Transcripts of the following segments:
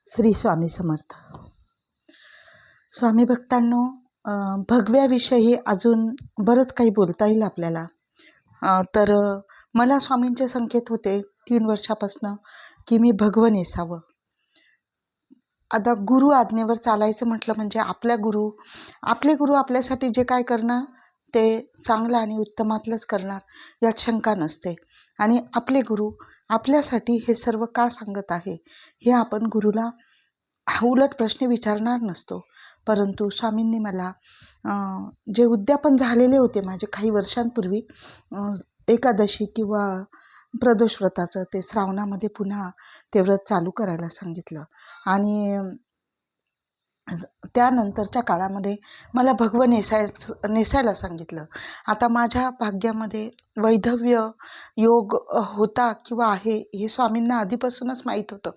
श्री स्वामी समर्थ. स्वामी भक्तांनो, भगव्याविषयी अजून बरंच काही बोलता येईल आपल्याला. तर मला स्वामींचे संकेत होते 3 वर्षापासनं की मी भगवं नेसावं. आता गुरु आज्ञेवर चालायचं म्हटलं म्हणजे आपले गुरु आपल्यासाठी जे काय करणार ते चांगलं आणि उत्तमातलंच करणार, यात शंका नसते. आणि आपले गुरु आपल्यासाठी हे सर्व का सांगत आहे हे आपण गुरुला उलट प्रश्न विचारणार नसतो. परंतु स्वामींनी मला जे उद्यापन झालेले होते माझे काही वर्षांपूर्वी, एकादशी किंवा प्रदोष व्रताचं, ते श्रावणामध्ये पुन्हा ते व्रत चालू करायला सांगितलं. आणि त्यानंतरच्या काळामध्ये मला भगवं नेसायला सांगितलं. आता माझ्या भाग्यामध्ये वैधव्य योग होता किंवा आहे हे स्वामींना आधीपासूनच माहीत होतं.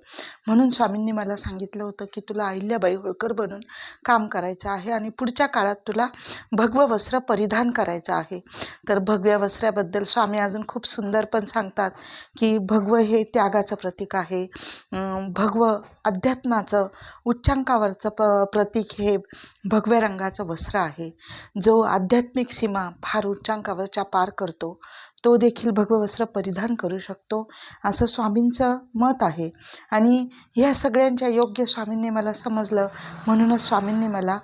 म्हणून स्वामींनी मला सांगितलं होतं की तुला अहिल्याबाई होळकर बनून काम करायचं आहे आणि पुढच्या काळात तुला भगवं वस्त्र परिधान करायचं आहे. तर भगव्या वस्त्राबद्दल स्वामी अजून खूप सुंदर पण सांगतात की भगवं हे त्यागाचं प्रतीक आहे. भगवं अध्यात्माचं उच्चांकावरचं प्रतीक हे भगव्या रंगाचं वस्त्र आहे. जो आध्यात्मिक सीमा फार उच्चांकावरच्या पार करतो तो देखील भगवं वस्त्र परिधान करू शकतो, असं स्वामींचं मत आहे. आणि ह्या सगळ्यांच्या योग्य स्वामींनी मला समजलं, म्हणूनच स्वामींनी मला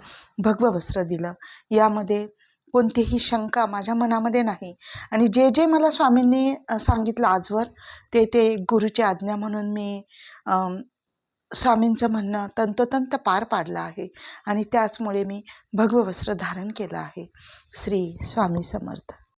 भगवं वस्त्र दिलं. यामध्ये कोणतीही शंका माझ्या मनामध्ये नाही. आणि जे जे मला स्वामींनी सांगितलं आजवर ते गुरुची आज्ञा म्हणून मी स्वामींचं म्हणणं तंतोतंत पार पाडलं आहे. आणि त्याचमुळे मी भगवं वस्त्र धारण केलं आहे. श्री स्वामी समर्थ.